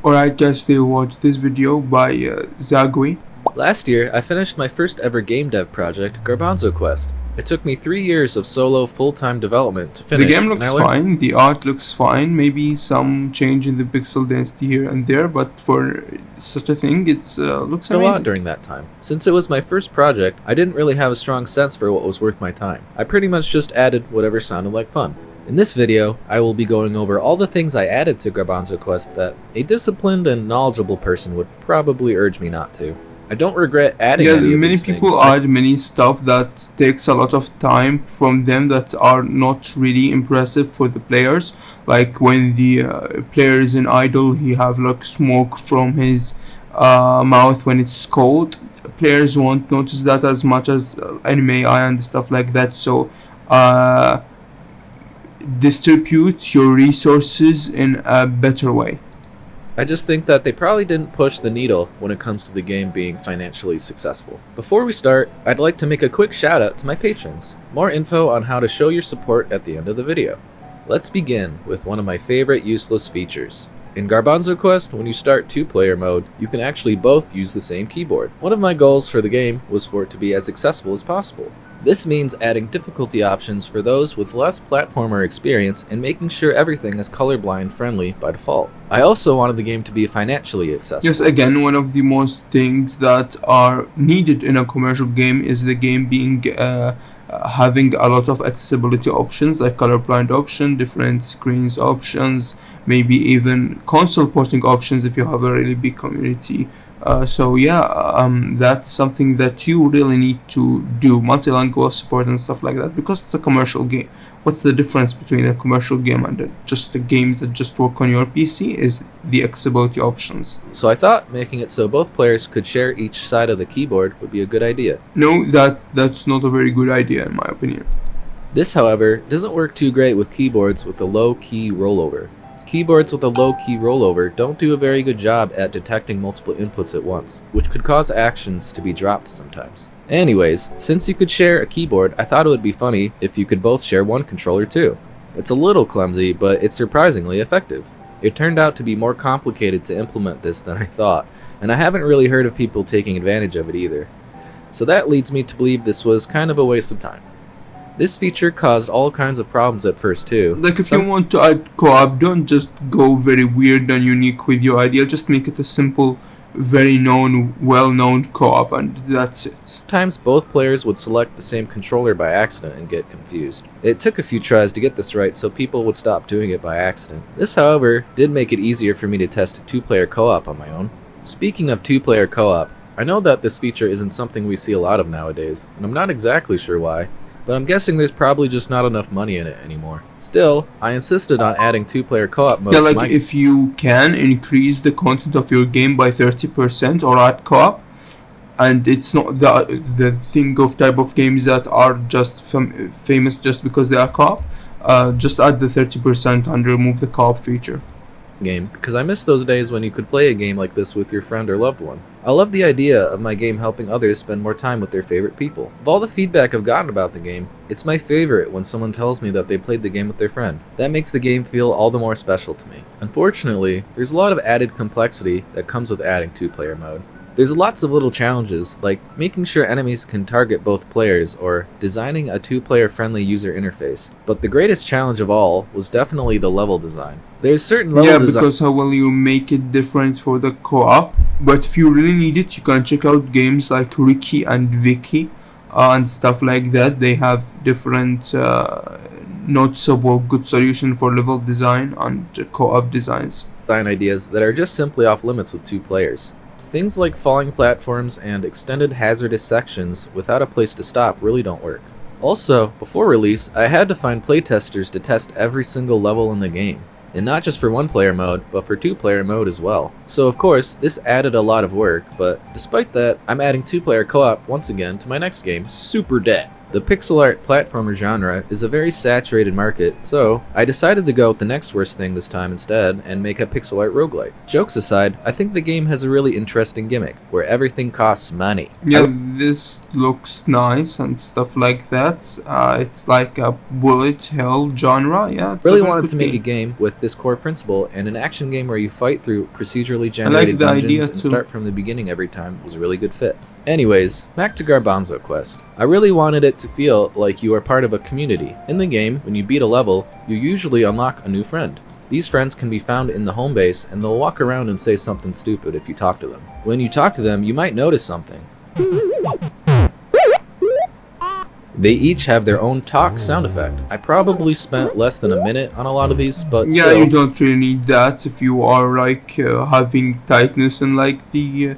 Alright guys, today we watch this video by Zagawee. Last year, I finished my first ever game dev project, Garbanzo Quest. It took me 3 years of solo full-time development to finish. The game looks fine, the art looks fine, maybe some change in the pixel density here and there, but for such a thing, it looks amazing. A lot during that time. Since it was my first project, I didn't really have a strong sense for what was worth my time. I pretty much just added whatever sounded like fun. In this video, I will be going over all the things I added to Garbanzo Quest that a disciplined and knowledgeable person would probably urge me not to. I don't regret adding any of many these people things. add many stuff that takes a lot of time from them that are not really impressive for the players. Like when the player is in idle, he have like smoke from his mouth when it's cold. Players won't notice that as much as anime AI and stuff like that. So distribute your resources in a better way. I just think that they probably didn't push the needle when it comes to the game being financially successful. Before we start, I'd like to make a quick shout out to my patrons. More info on how to show your support at the end of the video. Let's begin with one of my favorite useless features. In Garbanzo Quest, when you start 2-player mode, you can actually both use the same keyboard. One of my goals for the game was for it to be as accessible as possible. This means adding difficulty options for those with less platformer experience and making sure everything is colorblind friendly by default. I also wanted the game to be financially accessible. Yes, again, one of the most things that are needed in a commercial game is the game being having a lot of accessibility options like colorblind option, different screens options, maybe even console porting options if you have a really big community. That's something that you really need to do, multilingual support and stuff like that, because it's a commercial game. What's the difference between a commercial game and just a game that just work on your PC is the accessibility options. So I thought making it so both players could share each side of the keyboard would be a good idea. No, that's not a very good idea in my opinion. This, however, doesn't work too great with keyboards with a low key rollover. Keyboards with a low key rollover don't do a very good job at detecting multiple inputs at once, which could cause actions to be dropped sometimes. Anyways, since you could share a keyboard, I thought it would be funny if you could both share one controller too. It's a little clumsy, but it's surprisingly effective. It turned out to be more complicated to implement this than I thought, and I haven't really heard of people taking advantage of it either. So that leads me to believe this was kind of a waste of time. This feature caused all kinds of problems at first too. Like if you want to add co-op, don't just go very weird and unique with your idea, just make it a simple, very well-known co-op and that's it. Sometimes both players would select the same controller by accident and get confused. It took a few tries to get this right so people would stop doing it by accident. This, however, did make it easier for me to test 2-player co-op on my own. Speaking of 2-player co-op, I know that this feature isn't something we see a lot of nowadays, and I'm not exactly sure why. But I'm guessing there's probably just not enough money in it anymore. Still, I insisted on adding 2-player co-op mode. Yeah, like if you can increase the content of your game by 30% or add co-op, and it's not the thing of type of games that are just famous just because they are co-op, just add the 30% and remove the co-op feature. Game, because I miss those days when you could play a game like this with your friend or loved one. I love the idea of my game helping others spend more time with their favorite people. Of all the feedback I've gotten about the game, it's my favorite when someone tells me that they played the game with their friend. That makes the game feel all the more special to me. Unfortunately, there's a lot of added complexity that comes with adding 2-player mode. There's lots of little challenges, like making sure enemies can target both players or designing a 2-player friendly user interface. But the greatest challenge of all was definitely the level design. There's certain level design. Yeah, because how will you make it different for the co-op? But if you really need it, you can check out games like Ricky and Vicky and stuff like that. They have different noticeable good solution for level design and co-op designs. Design ideas that are just simply off limits with 2 players. Things like falling platforms and extended hazardous sections without a place to stop really don't work. Also, before release, I had to find playtesters to test every single level in the game. And not just for 1-player mode, but for 2-player mode as well. So of course, this added a lot of work, but despite that, I'm adding 2-player co-op once again to my next game, Super Dead. The pixel art platformer genre is a very saturated market, so I decided to go with the next worst thing this time instead and make a pixel art roguelike. Jokes aside, I think the game has a really interesting gimmick, where everything costs money. Yeah, this looks nice and stuff like that. It's like a bullet hell genre. Yeah, it's I really a very wanted good to make a game. game with this core principle, and an action game where you fight through procedurally generated the idea dungeons and too. start from the beginning every time was a really good fit. Anyways, back to Garbanzo Quest. I really wanted it to feel like you are part of a community. In the game, when you beat a level, you usually unlock a new friend. These friends can be found in the home base, and they'll walk around and say something stupid if you talk to them. When you talk to them, you might notice something. They each have their own talk sound effect. I probably spent less than a minute on a lot of these, but Yeah, still, you don't really need that if you are like having tightness and like the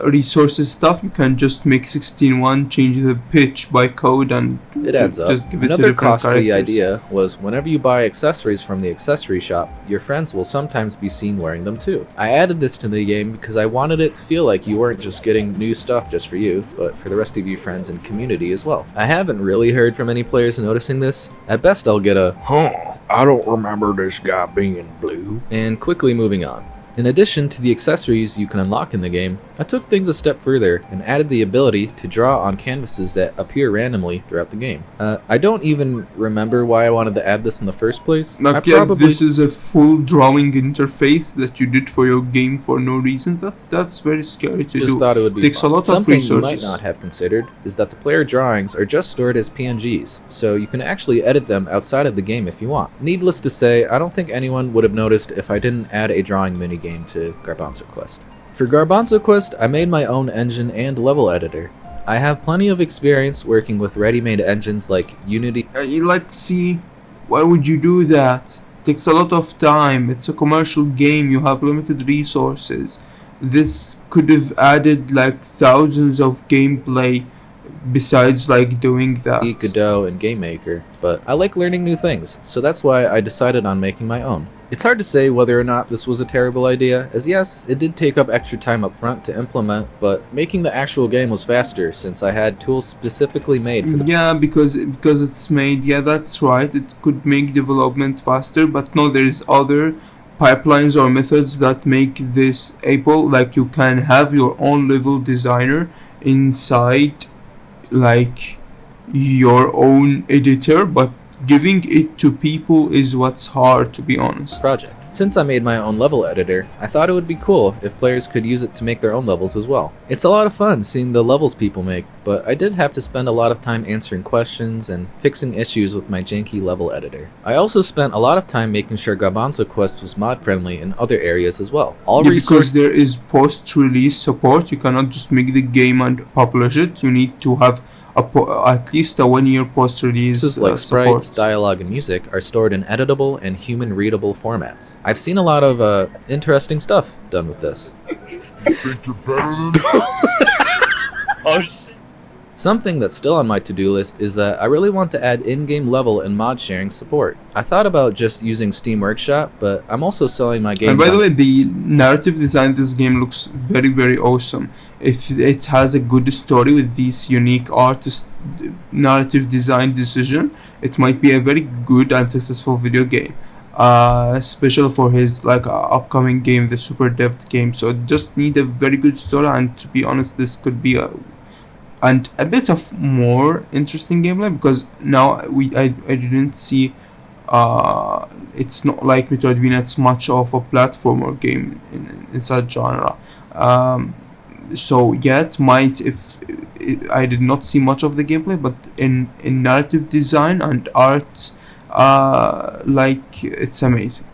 resources stuff. You can just make 16:1, change the pitch by code, and it adds up. just give it to Another different costly characters. idea was whenever you buy accessories from the accessory shop, your friends will sometimes be seen wearing them too. I added this to the game because I wanted it to feel like you weren't just getting new stuff just for you, but for the rest of your friends and community as well. I haven't really heard from any players noticing this. At best, I'll get a Huh, I don't remember this guy being blue. and quickly moving on. In addition to the accessories you can unlock in the game, I took things a step further and added the ability to draw on canvases that appear randomly throughout the game. I don't even remember why I wanted to add this in the first place. I Like, yeah, probably this is a full drawing interface that you did for your game for no reason. That's very scary to just do. thought it would be Takes fun. a lot of Something you might resources. not have considered is that the player drawings are just stored as PNGs, so you can actually edit them outside of the game if you want. Needless to say, I don't think anyone would have noticed if I didn't add a drawing minigame to Garbanzo Quest. For Garbanzo Quest, I made my own engine and level editor. I have plenty of experience working with ready-made engines like Unity. You like, see, why would you do that? Takes a lot of time. It's a commercial game. You have limited resources. This could have added like thousands of gameplay besides like doing that. Godot, and GameMaker, but I like learning new things, so that's why I decided on making my own. It's hard to say whether or not this was a terrible idea, as yes, it did take up extra time up front to implement, but making the actual game was faster since I had tools specifically made for the Yeah, because it's made. Yeah, that's right. It could make development faster, but no, there's other pipelines or methods that make this able. Like, you can have your own level designer inside like your own editor, but giving it to people is what's hard, to be honest. project. Since I made my own level editor, I thought it would be cool if players could use it to make their own levels as well. It's a lot of fun seeing the levels people make, but I did have to spend a lot of time answering questions and fixing issues with my janky level editor. I also spent a lot of time making sure Garbanzo Quest was mod friendly in other areas as well. All Yeah, resources because there is post-release support. You cannot just make the game and publish it. You need to have at least a 1 year post-release like support. sprites, dialogue, and music are stored in editable and human-readable formats. I've seen a lot of interesting stuff done with this. Think you're better than Oh, shit. Something that's still on my to-do list is that I really want to add in-game level and mod sharing support. I thought about just using Steam Workshop, but I'm also selling my games And by the on- way, the narrative design of this game looks very, very awesome. If it has a good story with this unique artist narrative design decision, it might be a very good and successful video game. Especially for his like upcoming game, the Super Depth game. So it just need a very good story, and to be honest, this could be a bit of more interesting gameplay, because now I didn't see it's not like Metroidvania. It's much of a platformer game in such genre. So yeah, it might, if I did not see much of the gameplay, but in narrative design and art, like, it's amazing.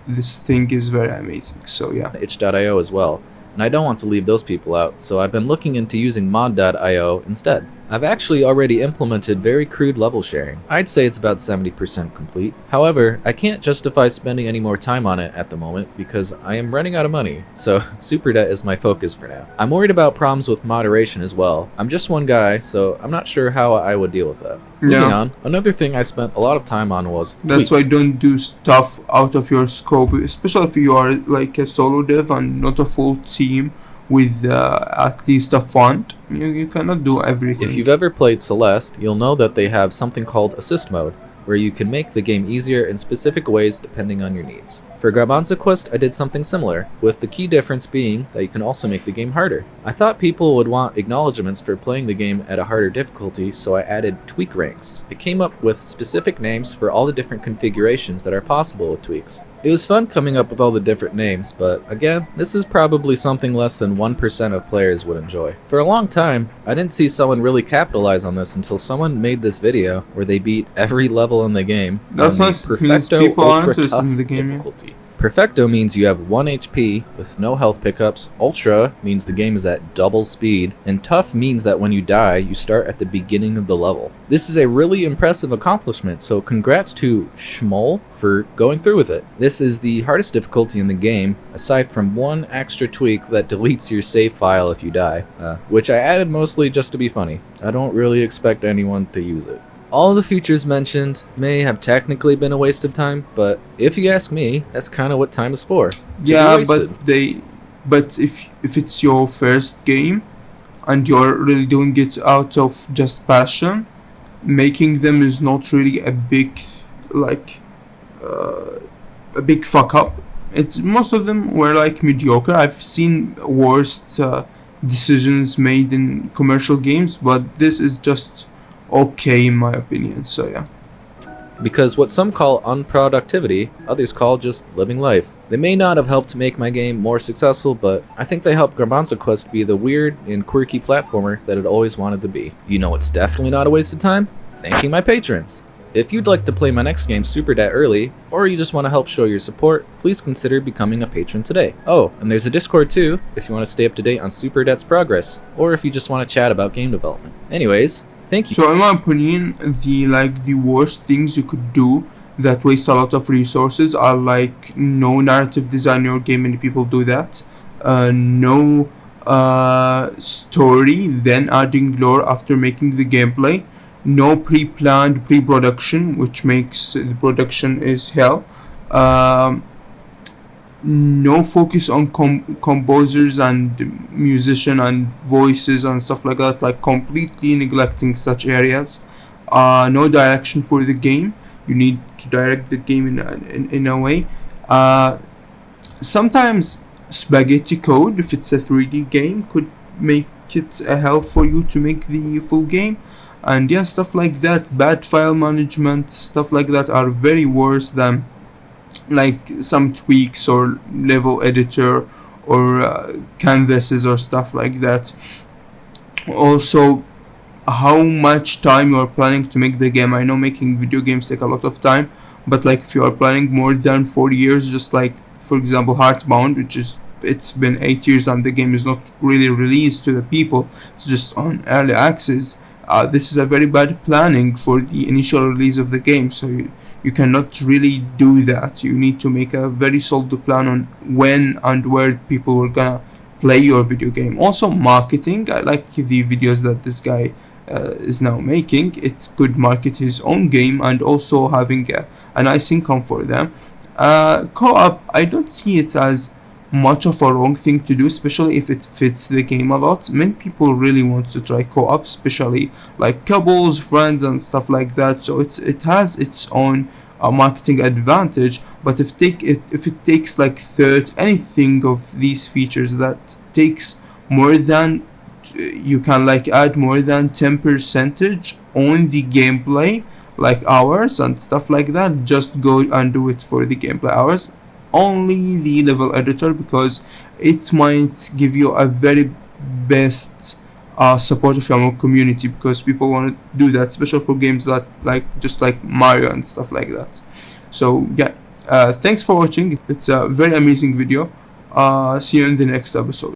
This thing is very amazing. So yeah. itch.io as well, and I don't want to leave those people out, so I've been looking into using mod.io instead. I've actually already implemented very crude level sharing. I'd say it's about 70% complete. However, I can't justify spending any more time on it at the moment because I am running out of money, so Super Debt is my focus for now. I'm worried about problems with moderation as well. I'm just one guy, so I'm not sure how I would deal with that. Moving on, another thing I spent a lot of time on was That's why don't do stuff out of your scope, especially if you are like a solo dev and not a full team with at least a font. You cannot do everything. If you've ever played Celeste, you'll know that they have something called Assist Mode, where you can make the game easier in specific ways depending on your needs. For Garbanzo Quest, I did something similar, with the key difference being that you can also make the game harder. I thought people would want acknowledgements for playing the game at a harder difficulty, so I added tweak ranks. It came up with specific names for all the different configurations that are possible with tweaks. It was fun coming up with all the different names, but again, this is probably something less than 1% of players would enjoy. For a long time, I didn't see someone really capitalize on this until someone made this video where they beat every level in the game. That's on nice. the It means Perfecto people are Ultra interested in Tough the game, yeah. difficulty. Perfecto means you have 1 HP with no health pickups, Ultra means the game is at double speed, and Tough means that when you die, you start at the beginning of the level. This is a really impressive accomplishment, so congrats to Schmoll for going through with it. This is the hardest difficulty in the game, aside from one extra tweak that deletes your save file if you die, which I added mostly just to be funny. I don't really expect anyone to use it. All of the features mentioned may have technically been a waste of time, but if you ask me, that's kind of what time is for. To be Yeah, wasted. but if it's your first game and you're really doing it out of just passion, making them is not really a big a big fuck up. It's most of them were like mediocre. I've seen worst decisions made in commercial games, but this is just okay in my opinion. So yeah. Because what some call unproductivity, others call just living life. They may not have helped make my game more successful, but I think they helped Garbanzo Quest be the weird and quirky platformer that it always wanted to be. You know what's definitely not a waste of time? Thanking my patrons. If you'd like to play my next game Super Det early, or you just want to help show your support, please consider becoming a patron today. Oh, and there's a Discord too, if you want to stay up to date on Super Det's progress, or if you just want to chat about game development. Anyways, thank you. So in my opinion, the worst things you could do that waste a lot of resources are like no narrative design in your game, many people do that. No story, then adding lore after making the gameplay. No pre-planned pre-production, which makes the production is hell. No focus on composers and musician and voices and stuff like that, like completely neglecting such areas. No direction for the game. You need to direct the game in a way. Sometimes spaghetti code, if it's a 3D game, could make it a hell for you to make the full game. And yeah, stuff like that, bad file management, stuff like that are very worse than like some tweaks or level editor or canvases or stuff like that. Also, how much time you are planning to make the game. I know making video games take a lot of time, but like if you are planning more than 4 years, just like for example Heartbound, which is it's been 8 years and the game is not really released to the people, it's just on early access. This is a very bad planning for the initial release of the game, so you cannot really do that. You need to make a very solid plan on when and where people were gonna play your video game. Also marketing, I like the videos that this guy is now making. It could market his own game and also having a nice income for them. Co-op, I don't see it as much of a wrong thing to do, especially if it fits the game a lot. Many people really want to try co-op, especially like couples, friends and stuff like that, so it has its own marketing advantage. But if it takes like anything of these features that takes more than, you can like add more than 10% on the gameplay, like hours and stuff like that, just go and do it for the gameplay hours. Only the level editor, because it might give you a very best support from your community, because people want to do that, especially for games that just like Mario and stuff like that. So yeah, thanks for watching. It's a very amazing video. See you in the next episode.